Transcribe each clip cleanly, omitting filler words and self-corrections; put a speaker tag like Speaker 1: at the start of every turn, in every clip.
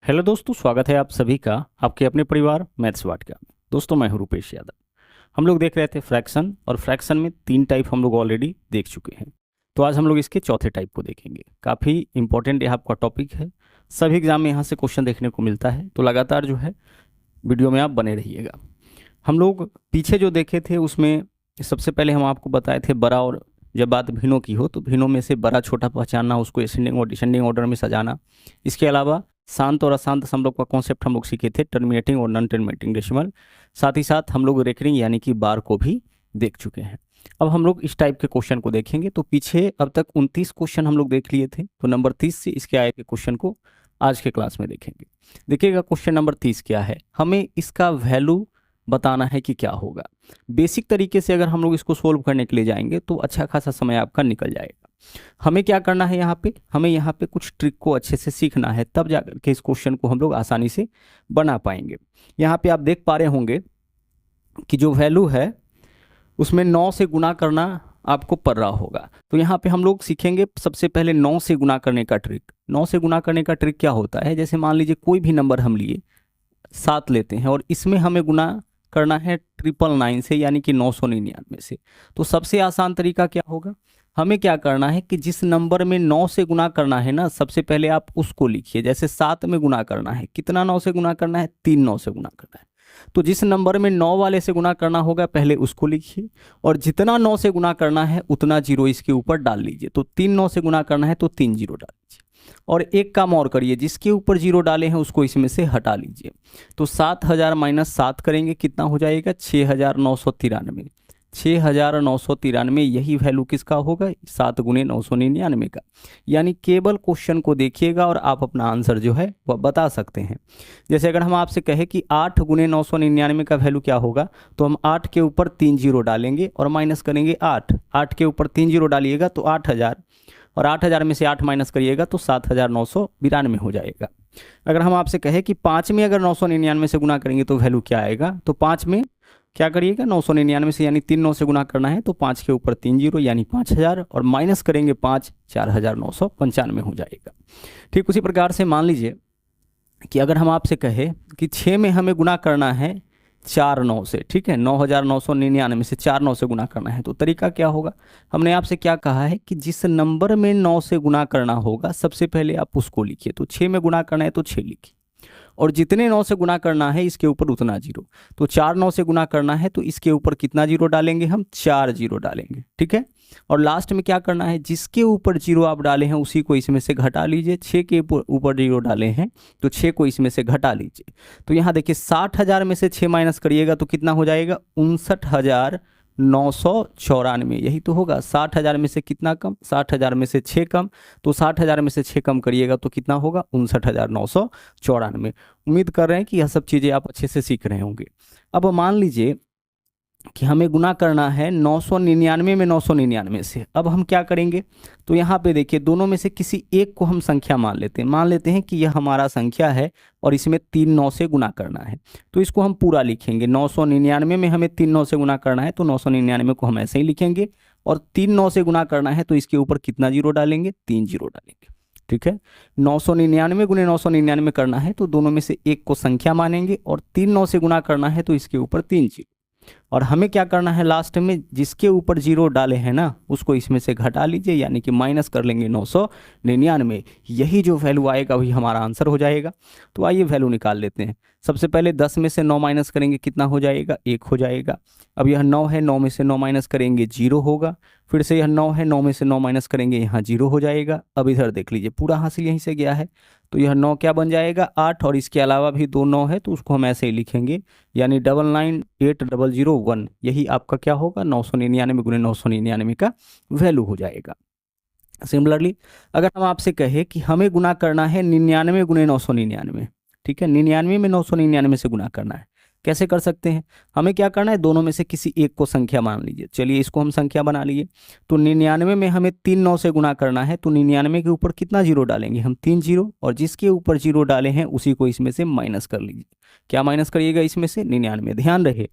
Speaker 1: Hello दोस्तों, स्वागत है आप सभी का आपके अपने परिवार मैथ्स वाटिका में। दोस्तों, मैं हूं रूपेश यादव। हम लोग देख रहे थे फ्रैक्शन, और फ्रैक्शन में 3 टाइप हम लोग ऑलरेडी देख चुके हैं। तो आज हम लोग इसके चौथे टाइप को देखेंगे। काफ़ी इंपॉर्टेंट यह आपका टॉपिक है। सभी एग्जाम में यहाँ से क्वेश्चन देखने को मिलता है, तो लगातार जो है वीडियो में आप बने रहिएगा। हम लोग पीछे जो देखे थे उसमें सबसे पहले हम आपको बताए थे बड़ा, और जब बात भिन्नों की हो तो भिन्नों में से बड़ा छोटा पहचानना, उसको असेंडिंग और डिसेंडिंग ऑर्डर में सजाना। इसके अलावा शांत और अशांत दशमलव का कॉन्सेप्ट हम लोग सीखे थे, टर्मिनेटिंग और नॉन टर्मिनेटिंग डेसिमल। साथ ही साथ हम लोग रेकरिंग यानी कि बार को भी देख चुके हैं। अब हम लोग इस टाइप के क्वेश्चन को देखेंगे। तो पीछे अब तक 29 क्वेश्चन हम लोग देख लिए थे, तो नंबर 30 से इसके आए के क्वेश्चन को आज के क्लास में देखेंगे। देखिएगा, क्वेश्चन नंबर 30 क्या है, हमें इसका वैल्यू बताना है कि क्या होगा। बेसिक तरीके से अगर हम लोग इसको सोल्व करने के लिए जाएंगे तो अच्छा खासा समय आपका निकल जाएगा। हमें क्या करना है, हमें यहाँ पे कुछ ट्रिक को अच्छे से सीखना है, तब जाकर के इस क्वेश्चन को हम लोग आसानी से बना पाएंगे। यहाँ पे आप देख पा रहे होंगे कि जो वैल्यू है उसमें 9 से गुना करना आपको पड़ रहा होगा। तो यहाँ पे हम लोग सीखेंगे सबसे पहले 9 से गुना करने का ट्रिक। 9 से गुना करने का ट्रिक क्या होता है, जैसे मान लीजिए कोई भी नंबर हम लिए 7 लेते हैं और इसमें हमें गुना करना है 999 से, यानी कि 999 से। तो सबसे आसान तरीका क्या होगा, हमें क्या करना है कि जिस नंबर में 9 से गुना करना है ना, सबसे पहले आप उसको लिखिए। जैसे 7 में गुना करना है, कितना 9 से गुना करना है, 3 9 से गुना करना है। तो जिस नंबर में 9 वाले से गुना करना होगा पहले उसको लिखिए, और जितना 9 से गुना करना है उतना जीरो इसके ऊपर डाल लीजिए। तो 3 9 से गुना करना है तो 3 जीरो डाल लीजिए। और एक काम और करिए, जिसके ऊपर जीरो डाले हैं उसको इसमें से हटा लीजिए। तो 7000 माइनस 7 करेंगे, कितना हो जाएगा, 6993। 6993, यही वैल्यू किसका होगा, 7 गुने 999 का। यानी केवल क्वेश्चन को देखिएगा और आप अपना आंसर जो है वह बता सकते हैं। जैसे अगर हम आपसे कहें कि 8 गुने 999 का वैल्यू क्या होगा, तो हम 8 के ऊपर 3 जीरो डालेंगे और माइनस करेंगे 8। 8 के ऊपर 3 जीरो डालिएगा तो 8000, और 8000 में से 8 माइनस करिएगा तो 7992 हो जाएगा। अगर हम आपसे कहें कि 5 में अगर 999 से गुना करेंगे तो वैल्यू क्या आएगा, तो 5 में क्या करिएगा, 999 से यानी 3 9 से गुना करना है, तो 5 के ऊपर 3 जीरो यानी 5000, और माइनस करेंगे 5, 4995 हो जाएगा। ठीक उसी प्रकार से मान लीजिए कि अगर हम आपसे कहें कि 6 में हमें गुना करना है 4 9 से, ठीक है, 9999 से 4 9 से गुना करना है, तो तरीका क्या होगा, हमने आपसे क्या कहा है कि जिस नंबर में 9 से गुना करना होगा सबसे पहले आप उसको लिखिए। तो 6 में गुना करना है तो 6 लिखिए, और जितने 9 से गुना करना है इसके ऊपर उतना जीरो। तो 4 9 से गुना करना है तो इसके ऊपर कितना जीरो डालेंगे, हम 4 जीरो डालेंगे, ठीक है। और लास्ट में क्या करना है, जिसके ऊपर जीरो आप डाले हैं उसी को इसमें से घटा लीजिए। 6 के ऊपर जीरो डाले हैं तो 6 को इसमें से घटा लीजिए। तो यहाँ देखिए 60,000 में से 6 माइनस करिएगा तो कितना हो जाएगा, 59,994। यही तो होगा। 60,000 में से कितना कम, 60,000 में से 6 कम, तो 60,000 में से 6 कम करिएगा तो कितना होगा, 59,994। उम्मीद कर रहे हैं कि यह सब चीज़ें आप अच्छे से सीख रहे होंगे। अब मान लीजिए कि हमें गुना करना है 999 में 999 से। अब हम क्या करेंगे, तो यहाँ पे देखिए दोनों में से किसी एक को हम संख्या मान लेते हैं। मान लेते हैं कि यह हमारा संख्या है और इसमें 3 9 से गुना करना है, तो इसको हम पूरा लिखेंगे। 999 में हमें 3 9 से गुना करना है तो 999 को हम ऐसे ही लिखेंगे, और 3 9 से गुना करना है तो इसके ऊपर कितना जीरो डालेंगे, 3 जीरो डालेंगे, ठीक है। 999 गुने 999 करना है तो दोनों में से एक को संख्या मानेंगे, और 3 9 से गुना करना है तो इसके ऊपर 3 जीरो। और हमें क्या करना है, लास्ट में जिसके ऊपर जीरो डाले हैं ना उसको इसमें से घटा लीजिए, यानी कि माइनस कर लेंगे 999। यही जो वैल्यू आएगा वही हमारा आंसर हो जाएगा। तो आइए वैल्यू निकाल लेते हैं। सबसे पहले 10 में से 9 माइनस करेंगे, कितना हो जाएगा, 1 हो जाएगा। अब यह 9 है, 9 में से 9 माइनस करेंगे 0 होगा। फिर से यह 9 है, 9 में से 9 माइनस करेंगे, यहाँ 0 हो जाएगा। अब इधर देख लीजिए पूरा हासिल यहीं से गया है, तो यह 9 क्या बन जाएगा, 8, और इसके अलावा भी 2 9 है तो उसको हम ऐसे ही लिखेंगे, यानी 998001। यही आपका क्या होगा, 999 गुने 999 का वैल्यू हो जाएगा। सिमिलरली अगर हम आपसे कहें कि हमें गुना करना है 99 गुने 999, ठीक है, 99 में 999 से गुना करना है, कैसे कर सकते हैं, हमें क्या करना है, दोनों में से किसी एक को संख्या मान लीजिए। चलिए इसको हम संख्या बना लिए। तो 99 में हमें 3 9 से गुना करना है, तो 99 के ऊपर कितना जीरो डालेंगे, हम 3 जीरो, और जिसके ऊपर जीरो डाले हैं उसी को इसमें से माइनस कर लीजिए। क्या माइनस करिएगा इसमें से, 99। ध्यान रहे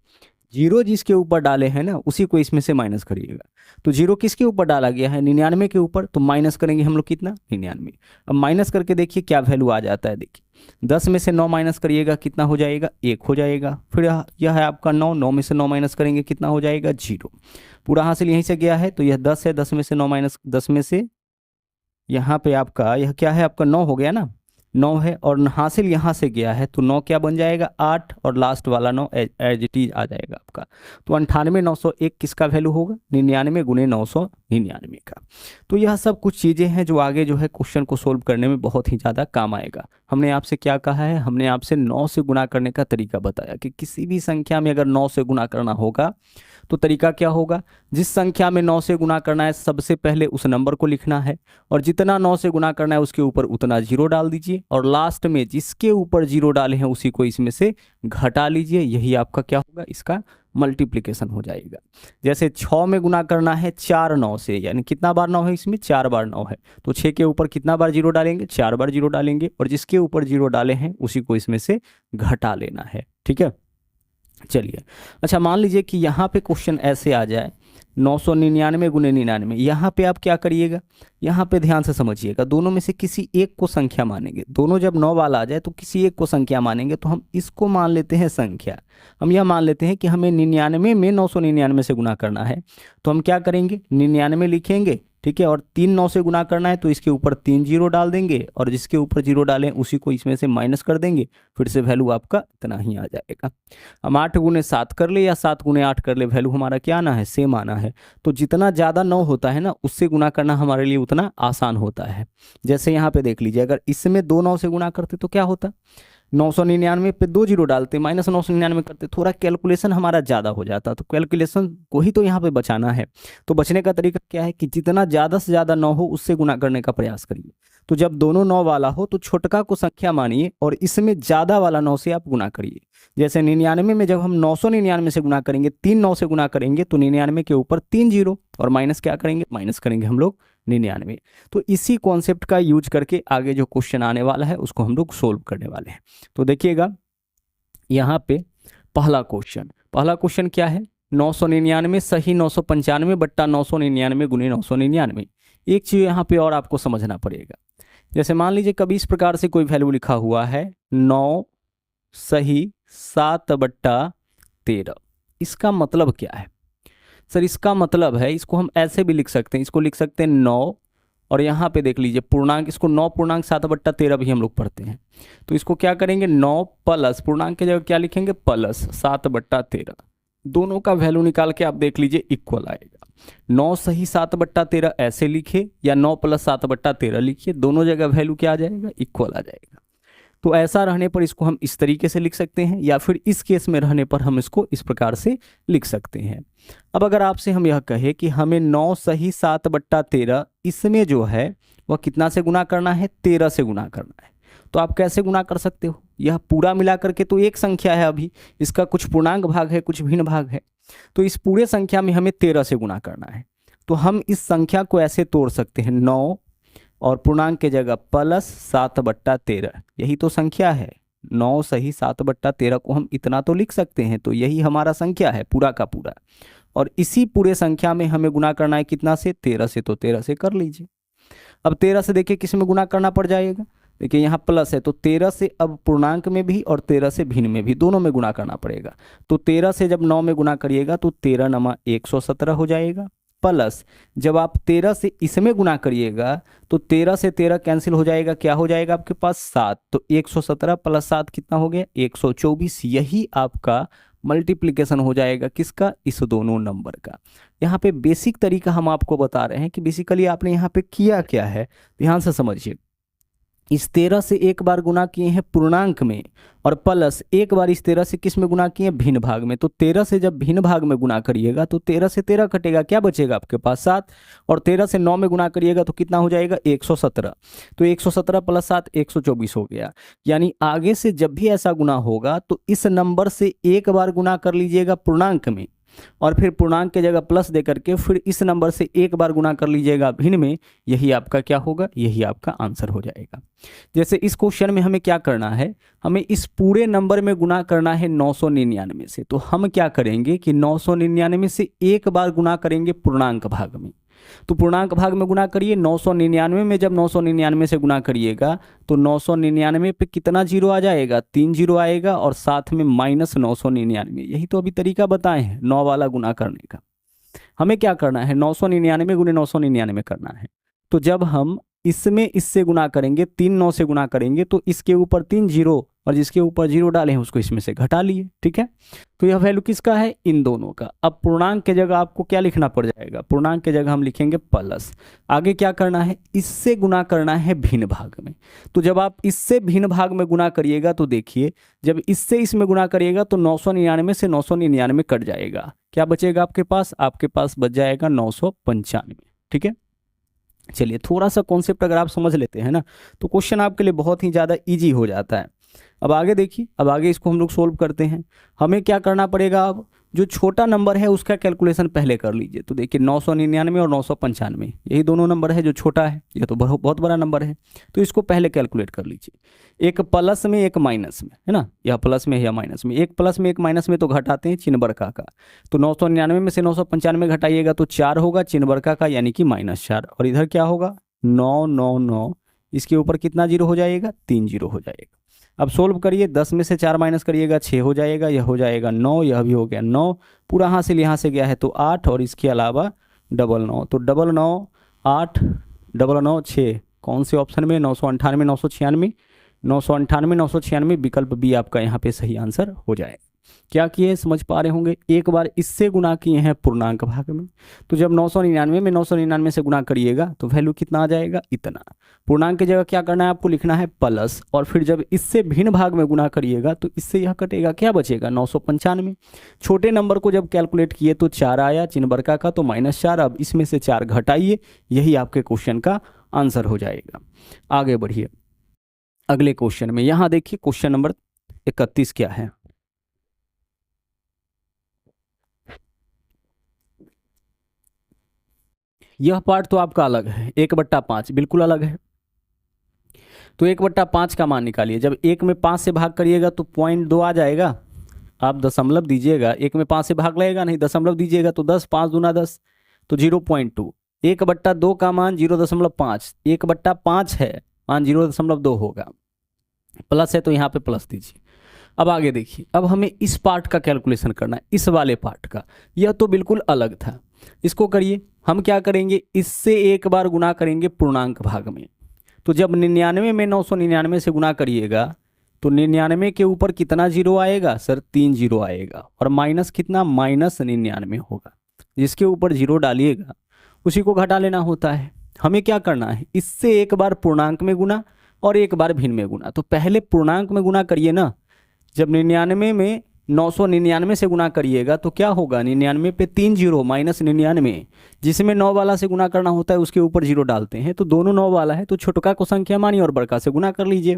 Speaker 1: जीरो जिसके ऊपर डाले हैं ना उसी को इसमें से माइनस करिएगा। तो जीरो किसके ऊपर डाला गया है, 99 के ऊपर, तो माइनस करेंगे हम लोग कितना, 99। अब माइनस करके देखिए क्या वैल्यू आ जाता है। देखिए 10 में से 9 माइनस करिएगा कितना हो जाएगा, 1 हो जाएगा। फिर यह है आपका 9, 9 में से 9 माइनस करेंगे कितना हो जाएगा, 0। पूरा हासिल यहीं से गया है, तो यह 10 है, 10 में से 9 माइनस, 10 में से यहाँ पे आपका यह क्या है, आपका 9 हो गया ना, 9 है, और हासिल यहाँ से गया है, तो 9 क्या बन जाएगा, 8, और लास्ट वाला 9 एज इट इज आ जाएगा आपका। तो 98,901 किसका वैल्यू होगा, 99 गुने 999 का। तो यह सब कुछ चीज़ें हैं जो आगे जो है क्वेश्चन को सोल्व करने में बहुत ही ज़्यादा काम आएगा। हमने आपसे क्या कहा है, हमने आपसे 9 से गुना करने का तरीका बताया कि किसी भी संख्या में अगर 9 से गुना करना होगा तो तरीका क्या होगा, जिस संख्या में 9 से गुना करना है सबसे पहले उस नंबर को लिखना है, और जितना 9 से गुना करना है उसके ऊपर उतना जीरो डाल दीजिए, और लास्ट में जिसके ऊपर जीरो डाले हैं उसी को इसमें से घटा लीजिए। यही आपका क्या होगा, इसका मल्टीप्लिकेशन हो जाएगा। जैसे 6 में गुना करना है 4 9 से, यानी कितना बार 9 है इसमें, 4 बार 9 है, तो 6 के ऊपर कितना बार जीरो डालेंगे, 4 बार जीरो डालेंगे, और जिसके ऊपर जीरो डाले हैं उसी को इसमें से घटा लेना है। ठीक है, चलिए। अच्छा, मान लीजिए कि यहाँ पे क्वेश्चन ऐसे आ जाए 999 गुने 99, यहाँ पे आप क्या करिएगा, यहाँ पे ध्यान से समझिएगा, दोनों में से किसी एक को संख्या मानेंगे। दोनों जब 9 वाला आ जाए तो किसी एक को संख्या मानेंगे, तो हम इसको मान लेते हैं संख्या। हम यह मान लेते हैं कि हमें 99 में 999 से गुना करना है, तो हम क्या करेंगे, 99 लिखेंगे, ठीक है, और 3 9 से गुना करना है तो इसके ऊपर 3 जीरो डाल देंगे, और जिसके ऊपर जीरो डालें उसी को इसमें से माइनस कर देंगे, फिर से वैल्यू आपका इतना ही आ जाएगा। हम 8 गुने 7 कर ले या 7 गुने 8 कर ले, वैल्यू हमारा क्या आना है, सेम आना है। तो जितना ज़्यादा 9 होता है ना उससे गुना करना हमारे लिए उतना आसान होता है। जैसे यहाँ पे देख लीजिए, अगर इसमें 2 9 से गुना करते तो क्या होता, 999 पे 2 जीरो डालते, माइनस 999 करते, थोड़ा कैलकुलेशन हमारा ज़्यादा हो जाता। तो कैलकुलेशन को ही तो यहाँ पे बचाना है। तो बचने का तरीका क्या है कि जितना ज़्यादा से ज़्यादा 9 हो उससे गुना करने का प्रयास करिए। तो जब दोनों 9 वाला हो तो छोटका को संख्या मानिए और इसमें ज़्यादा वाला 9 से आप गुना करिए। जैसे 99 में जब हम 999 से गुना करेंगे, 3 9 से गुना करेंगे, तो 99 के ऊपर 3 जीरो, और माइनस क्या करेंगे, माइनस करेंगे हम लोग 99। तो इसी कॉन्सेप्ट का यूज करके आगे जो क्वेश्चन आने वाला है उसको हम लोग सोल्व करने वाले हैं। तो देखिएगा यहाँ पे पहला क्वेश्चन क्या है, 999 सही 995 बट्टा 999 गुने 999। एक चीज़ यहाँ पे और आपको समझना पड़ेगा। जैसे मान लीजिए कभी इस प्रकार से कोई वैल्यू लिखा हुआ है 9 सही 7 बट्टा 13, इसका मतलब क्या है सर, इसका मतलब है, इसको हम ऐसे भी लिख सकते हैं, इसको लिख सकते हैं 9, और यहाँ पे देख लीजिए पूर्णांक, इसको 9 पूर्णांक 7 बट्टा 13 भी हम लोग पढ़ते हैं। तो इसको क्या करेंगे, 9 प्लस पूर्णांक की जगह क्या लिखेंगे, प्लस 7 बट्टा 13। दोनों का वैल्यू निकाल के आप देख लीजिए इक्वल आएगा। 9 सही 7 बट्टा 13 ऐसे लिखे या 9 प्लस 7 बट्टा 13 लिखिए, दोनों जगह वैल्यू क्या आ जाएगा, इक्वल आ जाएगा। तो ऐसा रहने पर इसको हम इस तरीके से लिख सकते हैं, या फिर इस केस में रहने पर हम इसको इस प्रकार से लिख सकते हैं। अब अगर आपसे हम यह कहें कि हमें 9 सही 7 बट्टा 13 इसमें जो है वह कितना से गुना करना है, 13 से गुना करना है, तो आप कैसे गुना कर सकते हो, यह पूरा मिला करके तो एक संख्या है, अभी इसका कुछ पूर्णांक भाग है कुछ भिन्न भाग है, तो इस पूरे संख्या में हमें 13 से गुना करना है। तो हम इस संख्या को ऐसे तोड़ सकते हैं, 9 और पूर्णांक के जगह प्लस 7 बट्टा 13, यही तो संख्या है। 9 सही 7 बट्टा 13 को हम इतना तो लिख सकते हैं, तो यही हमारा संख्या है पूरा का पूरा, और इसी पूरे संख्या में हमें गुना करना है कितना से, 13 से, तो 13 से कर लीजिए। अब 13 से देखिए किस में गुना करना पड़ जाएगा, देखिए यहाँ प्लस है तो 13 से अब पूर्णांक में भी और 13 से भिन्न में भी, दोनों में गुना करना पड़ेगा। तो 13 से जब 9 में गुना करिएगा तो 13 नमा 117 हो जाएगा, प्लस जब आप 13 से इसमें गुना करिएगा तो 13 से 13 कैंसिल हो जाएगा, क्या हो जाएगा आपके पास 7, तो 117 प्लस 7 कितना हो गया, 124। यही आपका मल्टीप्लिकेशन हो जाएगा किसका, इस दोनों नंबर का। यहाँ पे बेसिक तरीका हम आपको बता रहे हैं कि बेसिकली आपने यहाँ पे किया क्या है, ध्यान से समझिए। इस 13 से एक बार गुना किए हैं पूर्णांक में, और प्लस एक बार इस 13 से किस में गुना किए हैं, भिन्न भाग में। तो 13 से जब भिन्न भाग में गुना करिएगा तो 13 से 13 कटेगा, क्या बचेगा आपके पास 7, और 13 से 9 में गुना करिएगा तो कितना हो जाएगा, 117। तो 117 प्लस 7 124 हो गया। यानी आगे से जब भी ऐसा गुना होगा तो इस नंबर से एक बार गुना कर लीजिएगा पूर्णांक में, और फिर पूर्णांक की जगह प्लस दे करके फिर इस नंबर से एक बार गुना कर लीजिएगा भिन्न में, यही आपका क्या होगा, यही आपका आंसर हो जाएगा। जैसे इस क्वेश्चन में हमें क्या करना है, हमें इस पूरे नंबर में गुना करना है 999 से। तो हम क्या करेंगे कि 999 से एक बार गुना करेंगे पूर्णांक भाग में। तो पूर्णांक भाग में गुना करिए, 999 में जब 999 से गुना करिएगा तो 999 पे कितना जीरो आ जाएगा, 3 जीरो आएगा और साथ में -999। यही तो अभी तरीका बताए हैं 9 वाला गुना करने का। हमें क्या करना है, 999 गुने 999 करना है। तो जब हम इसमें इससे गुना करेंगे, 3 9 से गुना करेंगे तो इसके ऊपर 3 जीरो और जिसके ऊपर जीरो डाले हैं उसको इसमें से घटा लिए। ठीक है, तो यह वैल्यू किसका है, इन दोनों का। अब पूर्णांक के जगह आपको क्या लिखना पड़ जाएगा, पूर्णांक के जगह हम लिखेंगे प्लस। आगे क्या करना है, इससे गुना करना है भिन्न भाग में। तो जब आप इससे भिन्न भाग में गुना करिएगा तो देखिए, जब इससे इसमें गुना करिएगा तो 999 से 999 कट जाएगा। क्या बचेगा आपके पास, आपके पास बच जाएगा 995। ठीक है, चलिए थोड़ा सा कॉन्सेप्ट अगर आप समझ लेते हैं ना तो क्वेश्चन आपके लिए बहुत ही ज़्यादा ईजी हो जाता है। अब आगे देखिए, अब आगे इसको हम लोग सोल्व करते हैं। हमें क्या करना पड़ेगा, अब जो छोटा नंबर है उसका कैलकुलेशन पहले कर लीजिए। तो देखिए 999 और 995 यही दोनों नंबर है, जो छोटा है यह तो बहुत बड़ा नंबर है, तो इसको पहले कैलकुलेट कर लीजिए। एक प्लस में एक माइनस में, है ना, यह प्लस में या माइनस में, एक प्लस में एक माइनस में तो घटाते हैं चिन्ह बरका का। तो 999 में से 995 घटाइएगा तो 4 होगा चिन्ह बरका का, यानी कि -4। और इधर क्या होगा 999, इसके ऊपर कितना जीरो हो जाएगा, 3 जीरो हो जाएगा। अब सोल्व करिए, 10 में से 4 माइनस करिएगा 6 हो जाएगा, यह हो जाएगा 9, यह भी हो गया 9, पूरा हासिल यहाँ से गया है तो 8 और इसके अलावा 99। तो 99 8 99 6, कौन से ऑप्शन में, 998 996, 998 996 विकल्प बी आपका यहाँ पे सही आंसर हो जाए। क्या किए समझ पा रहे होंगे, एक बार इससे गुना किए हैं पूर्णांक भाग में। तो जब 999 में 999 से गुना करिएगा तो वैल्यू कितना आ जाएगा, इतना। पूर्णांक की जगह क्या करना है, आपको लिखना है प्लस, और फिर जब इससे भिन्न भाग में गुना करिएगा तो इससे यह कटेगा, क्या बचेगा 995। छोटे नंबर को जब कैलकुलेट किए तो 4 आया चिन्ह बरका का, तो -4। अब इसमें से 4 घटाइए, यही आपके क्वेश्चन का आंसर हो जाएगा। आगे बढ़िए अगले क्वेश्चन में। यहाँ देखिए क्वेश्चन नंबर 31 क्या है। यह पार्ट तो आपका अलग है, 1/5 बिल्कुल अलग है। तो 1/5 का मान निकालिए। जब 1 में 5 से भाग करिएगा तो 0.2 आ जाएगा। आप दशमलव दीजिएगा, 1 में 5 से भाग लगेगा नहीं, दशमलव दीजिएगा तो 10, 5 दूना 10, तो 0.2। 1/2 का मान 0.5, 1/5 है, मान 0.2 होगा। प्लस है तो यहाँ पे प्लस दीजिए। अब आगे देखिए, अब हमें इस पार्ट का कैलकुलेशन करना है, इस वाले पार्ट का। यह तो बिल्कुल अलग था, इसको करिए। हम क्या करेंगे, इससे एक बार गुना करेंगे पूर्णांक भाग में। तो जब 99 में 999 से गुना करिएगा तो 99 के ऊपर कितना जीरो आएगा सर, 3 जीरो आएगा, और माइनस कितना, -99 होगा। जिसके ऊपर जीरो डालिएगा उसी को घटा लेना होता है। हमें क्या करना है, इससे एक बार पूर्णांक में गुना और एक बार भिन्न में गुना। तो पहले पूर्णांक में गुना करिए ना। जब 99 में 999 से गुना करिएगा तो क्या होगा, 99 पे 3 जीरो -99, जिसमें 9 वाला से गुना करना होता है उसके ऊपर जीरो डालते हैं। तो दोनों 9 वाला है, तो छोटका को संख्या मानिए और बड़का से गुना कर लीजिए।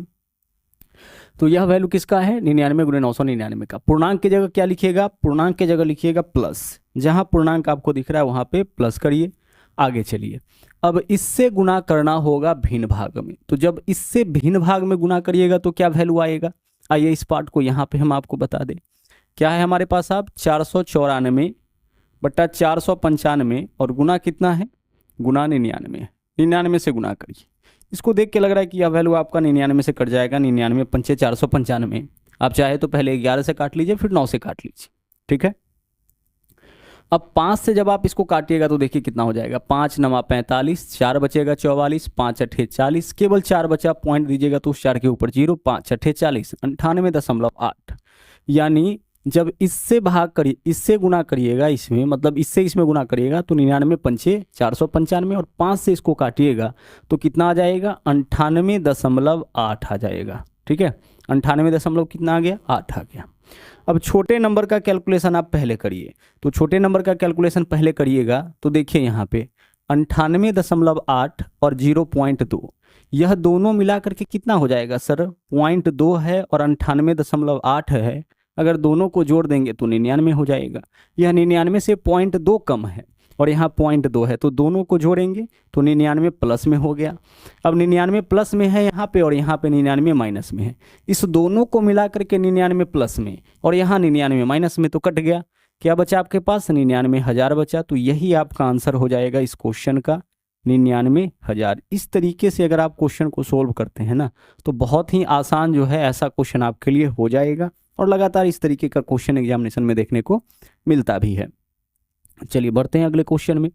Speaker 1: तो यह वैल्यू किसका है, 99 गुणे 999 का। पूर्णांक की जगह क्या लिखिएगा, पूर्णांक की जगह लिखिएगा प्लस। जहां पूर्णांक आपको दिख रहा है वहां पे प्लस करिए। आगे चलिए, अब इससे गुना करना होगा भिन्न भाग में। तो जब इससे भिन्न भाग में गुना करिएगा तो क्या वैल्यू आएगा, आइए इस पार्ट को यहाँ पे हम आपको बता दें। क्या है हमारे पास, आप 494/495 और गुना कितना है, गुना 99, 99 से गुना करिए। इसको देख के लग रहा है कि यह वैल्यू आपका 99 से कट जाएगा, 99 पंचे 495। आप चाहे तो पहले 11 से काट लीजिए, फिर 9 से काट लीजिए। ठीक है, अब 5 से जब आप इसको काटिएगा तो देखिए कितना हो जाएगा, 5 9 45, 4 बचेगा 44, 5 8 40, केवल 4 बचा, पॉइंट दीजिएगा तो उस 4 के ऊपर 0, 5 8 40, 98.8। यानी जब इससे भाग करिए, इससे गुना करिएगा इसमें, मतलब इससे इसमें गुना करिएगा तो 99 पंचे 495, और 5 से इसको काटिएगा तो कितना आ जाएगा, 98.8 आ जाएगा। ठीक है, 98 कितना आ गया, 8 आ गया। अब छोटे नंबर का कैलकुलेशन आप पहले करिए। तो छोटे नंबर का कैलकुलेशन पहले करिएगा तो देखिए यहाँ पे 98.8 और 0.2, यह दोनों मिला करके कितना हो जाएगा सर, 0.2 है और 98.8 है। अगर दोनों को जोड़ देंगे तो 99 हो जाएगा। यह 99 से 0.2 कम है और यहाँ 0.2 है, तो दोनों को जोड़ेंगे तो 99 प्लस में हो गया। अब 99 प्लस में है यहाँ पे और यहाँ पे 99 माइनस में है। इस दोनों को मिला करके 99 प्लस में और यहाँ 99 माइनस में, तो कट गया। क्या बचा आपके पास? 99,000 बचा। तो यही आपका आंसर हो जाएगा इस क्वेश्चन का, 99,000। इस तरीके से अगर आप क्वेश्चन को सोल्व करते हैं ना, तो बहुत ही आसान जो है ऐसा क्वेश्चन आपके लिए हो जाएगा और लगातार इस तरीके का क्वेश्चन एग्जामिनेशन में देखने को मिलता भी है। चलिए बढ़ते हैं अगले क्वेश्चन में।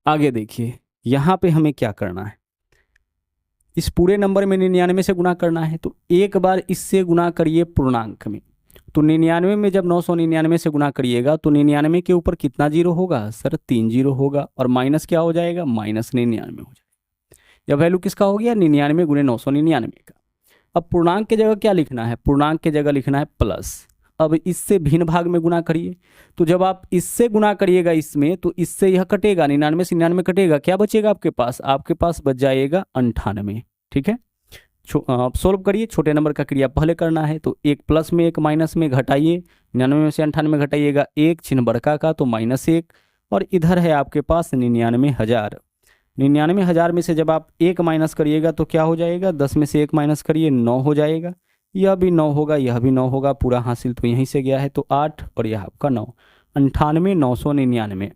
Speaker 1: आगे देखिए, यहाँ पे हमें क्या करना है, इस पूरे नंबर में 99 से गुना करना है। तो एक बार इससे गुना करिए पूर्णांक में। तो 99 में जब 999 से गुना करिएगा तो 99 के ऊपर कितना जीरो होगा सर? 3 जीरो होगा और माइनस क्या हो जाएगा? माइनस 99 हो जाएगा। यह वैल्यू किसका हो गया? 99 गुणे 999 का। अब पूर्णांक की जगह क्या लिखना है? पूर्णांक की जगह लिखना है प्लस। अब इससे भिन्न भाग में गुना करिए। तो जब आप इससे गुना करिएगा इसमें, तो इससे यह कटेगा, 99 से 99 कटेगा, क्या बचेगा आपके पास? आपके पास बच जाएगा 98। ठीक है, आप सोल्व करिए। छोटे नंबर का क्रिया पहले करना है, तो एक प्लस में एक माइनस में घटाइए, 99 में से 98 घटाइएगा, एक चिन्ह बड़का का तो -1, और इधर है आपके पास 99,000। 99,000 में से जब आप एक माइनस करिएगा तो क्या हो जाएगा? 10 में से एक माइनस करिए, 9 हो जाएगा। यह भी 9 होगा, यह भी 9 होगा, पूरा हासिल तो यहीं से गया है, तो 8 और यह आपका 9, 98,999।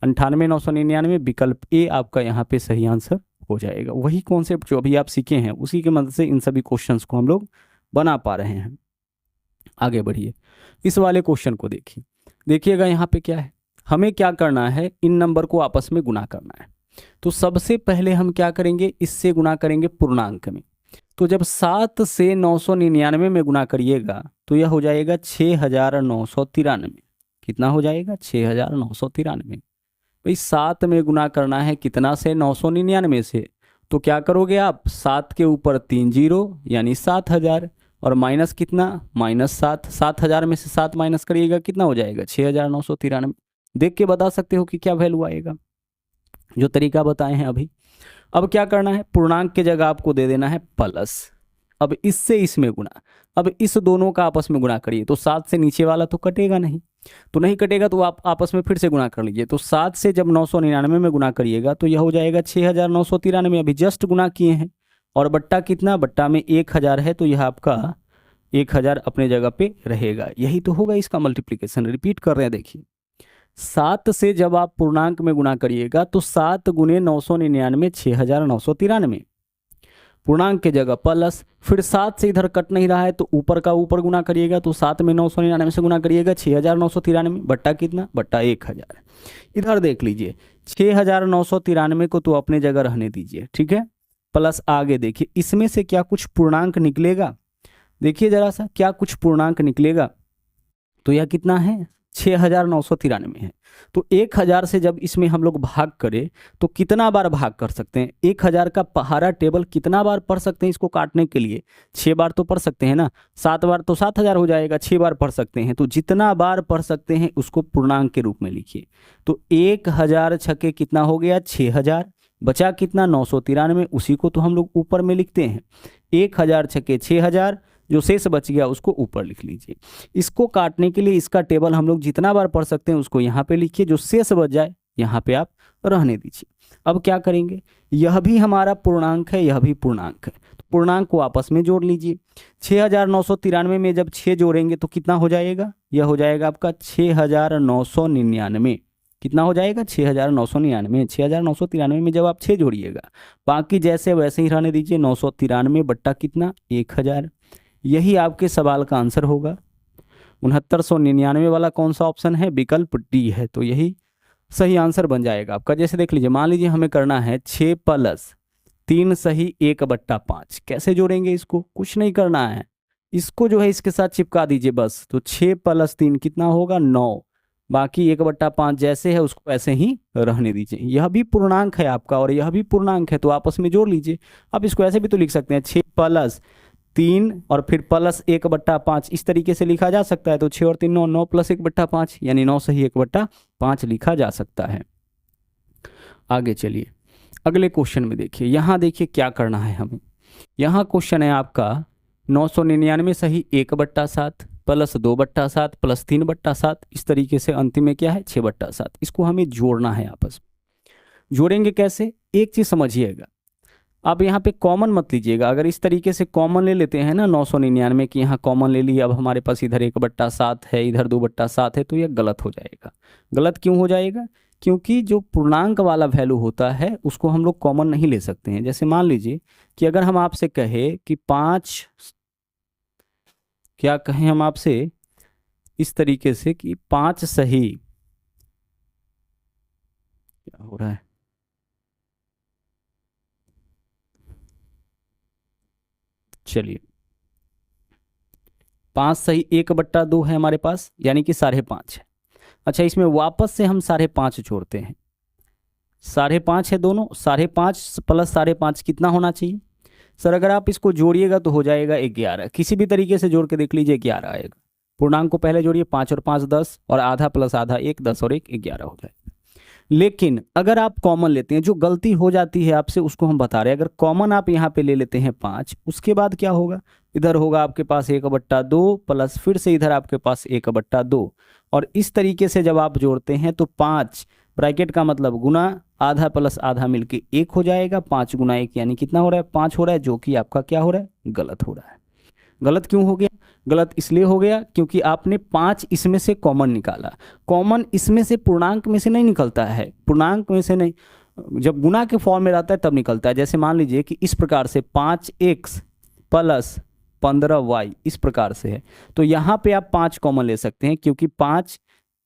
Speaker 1: 98,999 विकल्प ए आपका यहाँ पे सही आंसर हो जाएगा। वही कॉन्सेप्ट जो अभी आप सीखे हैं उसी की मदद से इन सभी क्वेश्चंस को हम लोग बना पा रहे हैं। आगे बढ़िए, इस वाले क्वेश्चन को देखिए। देखिएगा यहाँ पे क्या है, हमें क्या करना है, इन नंबर को आपस में गुना करना है। तो सबसे पहले हम क्या करेंगे, इससे गुना करेंगे पूर्णांक में। तो जब 7 से 999 में गुना करिएगा तो यह हो जाएगा 6,993। कितना हो जाएगा? 6,993। भाई 7 में गुना करना है कितना से? 999 से। तो क्या करोगे आप? 7 के ऊपर 3 जीरो यानी 7,000 और माइनस कितना? -7। 7,000 में से 7 माइनस करिएगा, कितना हो जाएगा? 6,993। देख के बता सकते हो कि क्या वैल्यू आएगा, जो तरीका बताए हैं अभी। अब क्या करना है, पूर्णांक की जगह आपको दे देना है प्लस। अब इससे इसमें गुना, अब इस दोनों का आपस में गुना करिए। तो 7 से नीचे वाला तो कटेगा नहीं, तो नहीं कटेगा तो आप आपस में फिर से गुना कर लीजिए। तो 7 से जब 999 में गुना करिएगा तो यह हो जाएगा 6,993। अभी जस्ट गुना किए हैं, और बट्टा कितना? बट्टा में 1,000 है, तो यह आपका 1,000 अपने जगह पे रहेगा। यही तो होगा इसका मल्टीप्लीकेशन। रिपीट कर रहे हैं, देखिए 7 से जब आप पूर्णांक में गुना करिएगा तो 7 गुने 999, 6,993। पूर्णांक की जगह प्लस, फिर 7 से इधर कट नहीं रहा है तो ऊपर का ऊपर गुना करिएगा। तो 7 में 999 से गुना करिएगा, 6,993 बट्टा कितना? बट्टा 1,000। इधर देख लीजिए 6,993 को तो अपने जगह रहने दीजिए, ठीक है। प्लस आगे देखिए, इसमें से क्या कुछ पूर्णांक निकलेगा? देखिए जरा सा, क्या कुछ पूर्णांक निकलेगा? तो यह कितना है? 6,993 है। तो 1,000 से जब इसमें हम लोग भाग करें तो कितना बार भाग कर सकते हैं? 1,000 का पहाड़ा टेबल कितना बार पढ़ सकते हैं इसको काटने के लिए? 6 बार तो पढ़ सकते हैं ना। 7 बार तो 7,000 हो जाएगा, 6 बार पढ़ सकते हैं। तो जितना बार पढ़ सकते हैं उसको पूर्णांक के रूप में लिखिए। तो 1,000 छके कितना हो गया? 6,000। बचा कितना? 993। उसी को तो हम लोग ऊपर में लिखते हैं। 1,000 छके 6,000, जो शेष बच गया उसको ऊपर लिख लीजिए। इसको काटने के लिए इसका टेबल हम लोग जितना बार पढ़ सकते हैं उसको यहाँ पे लिखिए, जो शेष बच जाए यहाँ पे आप रहने दीजिए। अब क्या करेंगे, यह भी हमारा पूर्णांक है, यह भी पूर्णांक है, तो पूर्णांक को आपस में जोड़ लीजिए। 6,993 में जब 6 जोड़ेंगे तो कितना हो जाएगा? यह हो जाएगा आपका 6,999। कितना हो जाएगा? 6,999। 6,993 में जब आप 6 जोड़िएगा, बाकी जैसे वैसे ही रहने दीजिए। 993 बट्टा कितना? 1,000। यही आपके सवाल का आंसर होगा। 6999 वाला कौन सा ऑप्शन है? विकल्प डी है। तो यही सही आंसर बन जाएगा आपका। जैसे देख लीजिए, मान लीजिए हमें करना है 6 + 3 सही 1/5। कैसे जोड़ेंगे इसको? कुछ नहीं करना है, इसको जो है इसके साथ चिपका दीजिए बस। तो 6 + 3 कितना होगा? 9। बाकी 1/5 जैसे है उसको ऐसे ही रहने दीजिए। यह भी पूर्णांक है आपका और यह भी पूर्णांक है, तो आपस में जोड़ लीजिए। आप इसको ऐसे भी तो लिख सकते हैं, 6 + 3 और फिर प्लस 1/5, इस तरीके से लिखा जा सकता है। तो 6 और 3 9, 9 + 1/5 यानी 9 सही 1/5 लिखा जा सकता है। आगे चलिए अगले क्वेश्चन में देखिए। यहाँ देखिए क्या करना है हमें। यहाँ क्वेश्चन है आपका 999 सही 1/7, प्लस 2/7 प्लस 3/7, इस तरीके से अंतिम में क्या है 6/7। इसको हमें जोड़ना है आपस में। जोड़ेंगे कैसे, एक चीज समझिएगा, आप यहाँ पे कॉमन मत लीजिएगा। अगर इस तरीके से कॉमन ले लेते हैं ना 999 की, यहाँ कॉमन ले लिए, अब हमारे पास इधर 1/7 है, इधर 2/7 है, तो यह गलत हो जाएगा। गलत क्यों हो जाएगा, क्योंकि जो पूर्णांक वाला वैल्यू होता है उसको हम लोग कॉमन नहीं ले सकते हैं। जैसे मान लीजिए कि अगर हम आपसे कहे कि 5, क्या कहें हम आपसे इस तरीके से कि 5 सही, क्या हो रहा है, चलिए 5 सही 1/2 है हमारे पास, यानी कि 5.5 है। अच्छा, इसमें वापस से हम 5.5 जोड़ते हैं। 5.5 है दोनों, 5.5 प्लस 5.5 कितना होना चाहिए सर? अगर आप इसको जोड़िएगा तो हो जाएगा 11। किसी भी तरीके से जोड़ के देख लीजिए 11 आएगा। पूर्णांक को पहले जोड़िए, 5 और 5 10, और आधा प्लस आधा 1, 10 और 1 11 हो जाएगा। लेकिन अगर आप कॉमन लेते हैं, जो गलती हो जाती है आपसे उसको हम बता रहे हैं, अगर कॉमन आप यहाँ पे ले लेते हैं 5, उसके बाद क्या होगा, इधर होगा आपके पास 1/2 प्लस फिर से इधर आपके पास 1/2, और इस तरीके से जब आप जोड़ते हैं तो 5 ब्रैकेट का मतलब गुना, आधा प्लस आधा मिलके 1 हो जाएगा। 5 गुना 1 यानी कितना हो रहा है, 5 हो रहा है, जो कि आपका क्या हो रहा है, गलत हो रहा है। गलत क्यों हो गया, गलत इसलिए हो गया क्योंकि आपने 5 इसमें से कॉमन निकाला। कॉमन इसमें से पूर्णांक में से नहीं निकलता है, पूर्णांक में से नहीं, जब गुना के फॉर्म में रहता है तब निकलता है। जैसे मान लीजिए कि इस प्रकार से 5x प्लस 15y इस प्रकार से है, तो यहाँ पे आप 5 कॉमन ले सकते हैं, क्योंकि 5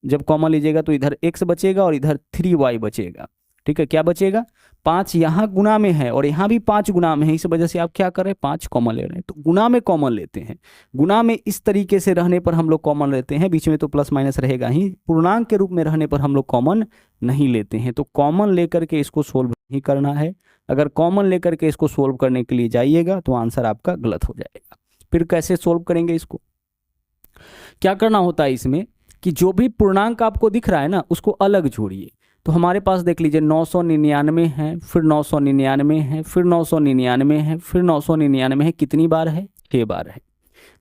Speaker 1: जब कॉमन लीजिएगा तो इधर x बचेगा और इधर 3y बचेगा। ठीक है, क्या बचेगा, 5 यहाँ गुना में है और यहाँ भी 5 गुना में है, इस वजह से आप क्या कर रहे हैं, 5 कॉमन ले रहे हैं। तो गुना में कॉमन लेते हैं, गुना में इस तरीके से रहने पर हम लोग कॉमन लेते हैं, बीच में तो प्लस माइनस रहेगा ही। पूर्णांक के रूप में रहने पर हम लोग कॉमन नहीं लेते हैं। तो कॉमन लेकर के इसको सोल्व नहीं करना है। अगर कॉमन लेकर के इसको सोल्व करने के लिए जाइएगा तो आंसर आपका गलत हो जाएगा। फिर कैसे सोल्व करेंगे इसको, क्या करना होता है इसमें कि जो भी पूर्णांक आपको दिख रहा है ना उसको अलग जोड़िए। तो हमारे पास देख लीजिए 999 है, फिर 999 है, फिर 999 है, फिर 999 है, कितनी बार है, 6 बार है।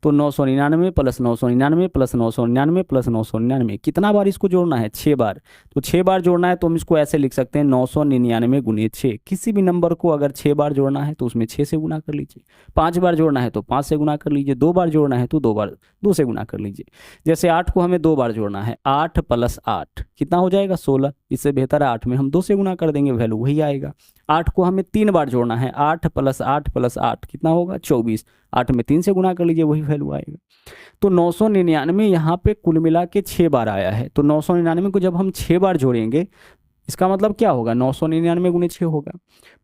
Speaker 1: तो 999 प्लस 999 प्लस 999 प्लस 999, कितना बार इसको जोड़ना है, 6 बार। तो 6 बार जोड़ना है तो हम इसको ऐसे लिख सकते हैं 999 गुने 6। किसी भी नंबर को अगर 6 बार जोड़ना है तो उसमें 6 से गुना कर लीजिए, 5 बार जोड़ना है तो 5 से गुना कर लीजिए, 2 बार जोड़ना है तो 2 से गुना कर लीजिए। जैसे 8 को हमें 2 बार जोड़ना है, 8 प्लस 8 कितना हो जाएगा, 16। इससे बेहतर है 8 में हम 2 से गुना कर देंगे, वैल्यू वही आएगा। 8 को हमें 3 बार जोड़ना है, 8 प्लस 8 प्लस 8 कितना होगा, 24। 8 में 3 से गुना कर लीजिए, वही वैल्यू आएगा। तो 999 यहाँ पे कुल मिला के 6 बार आया है। तो 999 को जब हम 6 बार जोड़ेंगे, इसका मतलब क्या होगा, 999 गुने 6 होगा।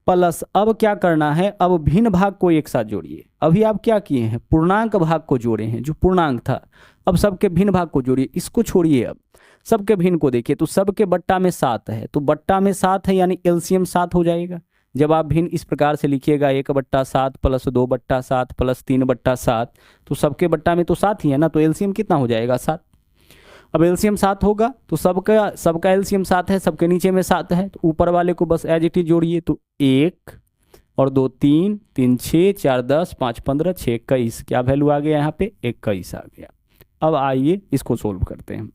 Speaker 1: प्लस अब क्या करना है, अब भिन्न भाग को एक साथ जोड़िए। अभी आप क्या किए हैं, पूर्णांक भाग को जोड़े हैं, जो पूर्णांक था। अब सबके भिन्न भाग को जोड़िए, इसको छोड़िए, अब सबके भिन्न को देखिए। तो सबके बट्टा में 7 है, तो बट्टा में 7 है यानी एलसीएम 7 हो जाएगा। जब आप भिन्न इस प्रकार से लिखिएगा 1/7 प्लस 2/7 प्लस 3/7, तो सबके बट्टा में तो 7 ही है ना, तो एलसीएम कितना हो जाएगा, 7। अब एलसीएम 7 होगा तो सबका एलसीएम 7 है, सबके नीचे में 7 है, तो ऊपर वाले को बस एज इट इज जोड़िए। तो 1 और 2 3, 3 6, 4 10, 5 15, 6 21, क्या वैल्यू आ गया यहाँ पे, 21 आ गया। अब आइए इसको सोल्व करते हैं।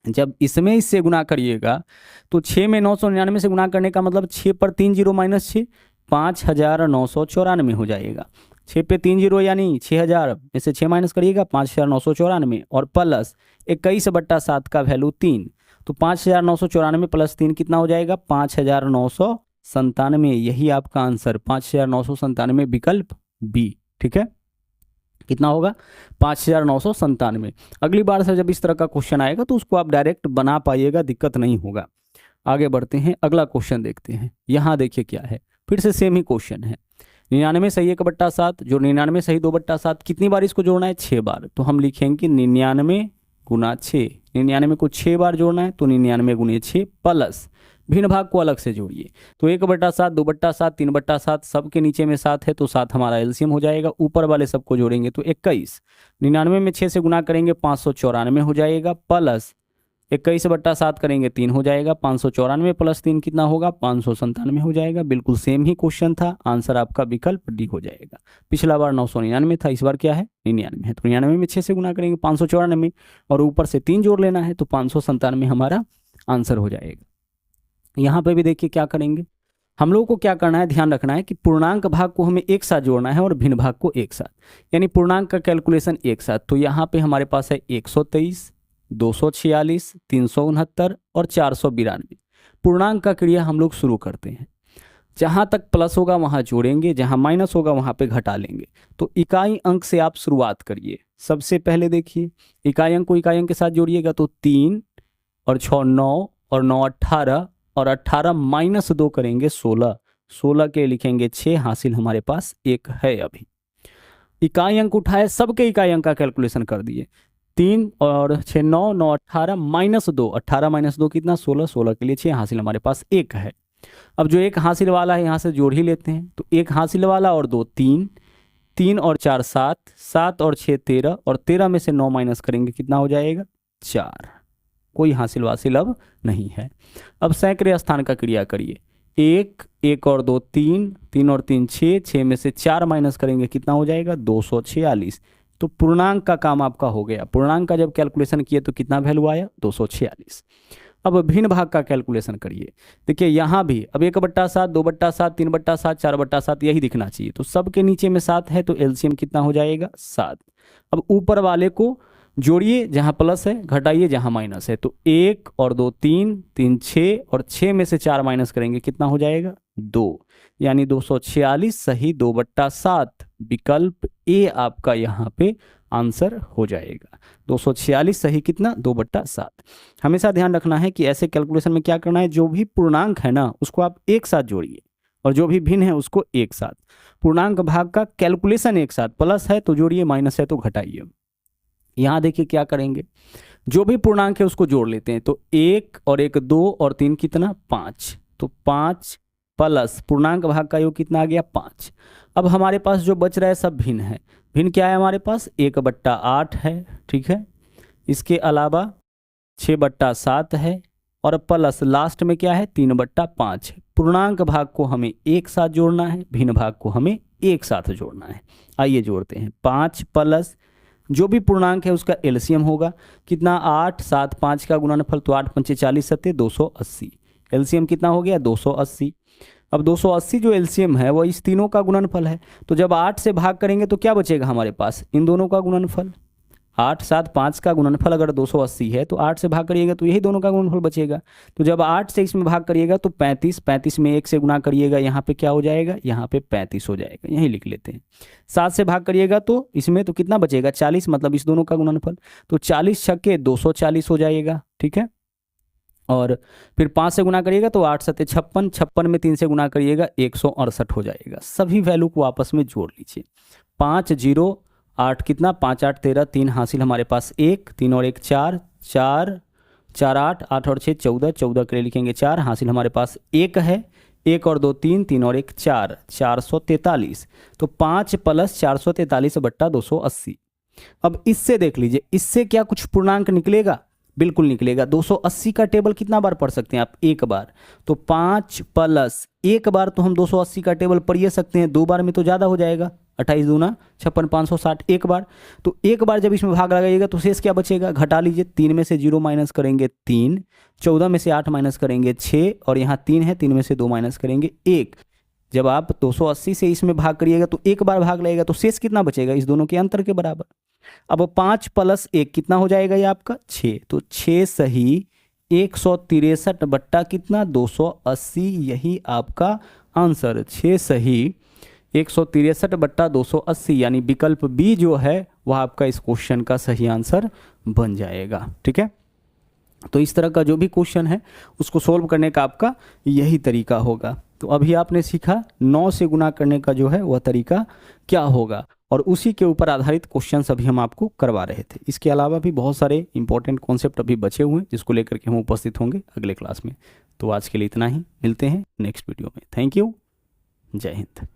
Speaker 1: जब इसमें इससे गुना करिएगा तो 6 में 999 से गुना करने का मतलब 6 पर 3 जीरो माइनस 6, 5994 हो जाएगा। 6 पे 3 जीरो यानी 6000 में से 6 माइनस करिएगा, 5994, और प्लस 21/7 का वैल्यू 3। तो 5994 प्लस 3 कितना हो जाएगा, 5997। यही आपका आंसर 5997, विकल्प बी। ठीक है, कितना होगा, 5997। अगली बार से जब इस तरह का क्वेश्चन आएगा तो उसको आप डायरेक्ट बना पाइएगा, दिक्कत नहीं होगा। आगे बढ़ते हैं, अगला क्वेश्चन देखते हैं। यहाँ देखिए क्या है, फिर से सेम ही क्वेश्चन है। 99 सही 1/7, जो 99 सही 2/7, कितनी बार इसको जोड़ना है, 6 बार। तो हम लिखेंगे 99 गुना 6। 99 को 6 बार जोड़ना है तो 99 गुने 6, प्लस भिन्न भाग को अलग से जोड़िए। तो 1/7, 2/7, 3/7, सबके नीचे में 7 है, तो 7 हमारा एलसीएम हो जाएगा। ऊपर वाले सबको जोड़ेंगे तो 21। 99 में 6 से गुना करेंगे 594 हो जाएगा, प्लस 21/7 करेंगे 3 हो जाएगा, 594 प्लस 3 कितना होगा, 597 हो जाएगा। बिल्कुल सेम ही क्वेश्चन था, आंसर आपका विकल्प डी हो जाएगा। पिछला बार 999 था, इस बार क्या है 99 है, तो 99 में 6 से गुना करेंगे 594 और ऊपर से 3 जोड़ लेना है, तो 597 हमारा आंसर हो जाएगा। यहाँ पे भी देखिए क्या करेंगे, हम लोगों को क्या करना है, ध्यान रखना है कि पूर्णांक भाग को हमें एक साथ जोड़ना है और भिन्न भाग को एक साथ, यानी पूर्णांक का कैलकुलेशन एक साथ। तो यहाँ पे हमारे पास है 123, 246, 369 और 492। पूर्णांक का क्रिया हम लोग शुरू करते हैं, जहाँ तक प्लस होगा वहाँ जोड़ेंगे, जहाँ माइनस होगा वहाँ पे घटा लेंगे। तो इकाई अंक से आप शुरुआत करिए। सबसे पहले देखिए इकाई अंक को इकाई अंक के साथ जोड़िएगा, तो 3 और 6 9 और 9 18 और 18 माइनस 2 करेंगे 16, 16 के लिखेंगे 6, हासिल हमारे पास 1 है। अभी इकाई अंक उठाए, सबके इकाई अंक का कैलकुलेशन कर दिए, 3 और 6 9 9 18 माइनस 2, 18 माइनस 2 कितना 16, 16 के लिए 6, हासिल हमारे पास 1 है। अब जो एक हासिल वाला है यहाँ से जोड़ ही लेते हैं, तो एक हासिल वाला और 2 3, 3 और 4 7, 7 और 6 13 और 13 में से 9 माइनस करेंगे कितना हो जाएगा 4। कोई हासिल वासिल अब नहीं है। अब सैकड़े स्थान का क्रिया करिए, 1 1 और 2 3, 3 और 3 6, 6 में से 4 माइनस करेंगे कितना हो जाएगा 246। तो पूर्णांक का काम आपका हो गया। पूर्णांक का जब कैलकुलेशन किए तो कितना वैल्यू आया 246। अब भिन्न भाग का कैलकुलेशन करिए। देखिए यहाँ भी अब 1/7, 2/7, 3/7, 4/7 यही दिखना चाहिए। तो सबके नीचे में 7 है, तो एलसीएम कितना हो जाएगा 7। अब ऊपर वाले को जोड़िए, जहाँ प्लस है, घटाइए जहाँ माइनस है। तो 1 और 2 3, 3 6 और 6 में से 4 माइनस करेंगे कितना हो जाएगा 2, यानी 246 सही 2/7 विकल्प ए आपका यहाँ पे आंसर हो जाएगा। 246 सही कितना 2/7। हमेशा ध्यान रखना है कि ऐसे कैलकुलेशन में क्या करना है, जो भी पूर्णांक है ना उसको आप एक साथ जोड़िए और जो भी भिन्न है उसको एक साथ। पूर्णांक भाग का कैलकुलेशन एक साथ, प्लस है तो जोड़िए, माइनस है तो घटाइए। यहाँ देखिए क्या करेंगे, जो भी पूर्णांक है उसको जोड़ लेते हैं। तो 1 और 1 2 और 3 कितना 5, तो 5 प्लस पूर्णांक भाग का योग कितना आ गया 5। अब हमारे पास जो बच रहा है सब भिन्न है। भिन्न क्या है हमारे पास 1/8 है, ठीक है। इसके अलावा 6/7 है और प्लस लास्ट में क्या है 3/5 है। पूर्णांक भाग को हमें एक साथ जोड़ना है, भिन्न भाग को हमें एक साथ जोड़ना है। आइए जोड़ते हैं, 5 प्लस जो भी पूर्णांक है उसका एलसीएम होगा कितना 8 7 5 का गुणनफल, तो 8 5 40 7 280। एलसीएम कितना हो गया 280। अब 280 जो एलसीएम है वो इस तीनों का गुणनफल है। तो जब 8 से भाग करेंगे तो क्या बचेगा हमारे पास, इन दोनों का गुणनफल। 8 7 5 का गुणनफल अगर 280 है तो 8 से भाग करिएगा तो यही दोनों का गुणनफल बचेगा। तो जब 8 से इसमें भाग करिएगा तो 35, 35 में 1 से गुणा करिएगा, यहाँ पे क्या हो जाएगा, यहाँ पे 35 हो जाएगा, यही लिख लेते हैं। 7 से भाग करिएगा तो इसमें तो कितना बचेगा 40, मतलब इस दोनों का गुणनफल। तो 40 छक्के 240 हो जाएगा, ठीक है। और फिर 5 से गुना करिएगा तो 8 7 56, 56 में 3 से गुना करिएगा 168 हो जाएगा। सभी वैल्यू को आपस में जोड़ लीजिए। 5 0 8 कितना 5 8 13, 3 हासिल हमारे पास 1, 3 और 1 4, 4 4 8, 8 और 6 14, 14 के लिए लिखेंगे 4, हासिल हमारे पास 1 है। 1 और 2 3, 3 और 1 4, 443। तो 5 प्लस 443/280। अब इससे देख लीजिए, इससे क्या कुछ पूर्णांक निकलेगा, बिल्कुल निकलेगा। 280 का टेबल कितना बार पढ़ सकते हैं आप, एक बार। तो 5 प्लस एक बार तो हम 280 का टेबल पढ़िए सकते हैं, 2 बार में तो ज़्यादा हो जाएगा, 28 दूना 56 560 एक बार। तो एक बार जब इसमें भाग लगाइएगा तो शेष क्या बचेगा, घटा लीजिए। 3 में से 0 माइनस करेंगे 3, 14 में से 8 माइनस करेंगे 6 और यहाँ 3 है, 3 में से 2 माइनस करेंगे 1। जब आप 280 से इसमें भाग करिएगा तो एक बार भाग लगेगा तो शेष कितना बचेगा, इस दोनों के अंतर के बराबर। अब 5 प्लस 1 कितना हो जाएगा ये आपका 6, तो 6 सही 163 बट्टा कितना 280, यही आपका आंसर। 6 सही 163/280, यानी विकल्प बी जो है वह आपका इस क्वेश्चन का सही आंसर बन जाएगा, ठीक है। तो इस तरह का जो भी क्वेश्चन है उसको सोल्व करने का आपका यही तरीका होगा। तो अभी आपने सीखा 9 से गुना करने का जो है वह तरीका क्या होगा, और उसी के ऊपर आधारित क्वेश्चन अभी हम आपको करवा रहे थे। इसके अलावा भी बहुत सारे इंपॉर्टेंट कॉन्सेप्ट अभी बचे हुए हैं जिसको लेकर के हम उपस्थित होंगे अगले क्लास में। तो आज के लिए इतना ही, मिलते हैं नेक्स्ट वीडियो में। थैंक यू, जय हिंद।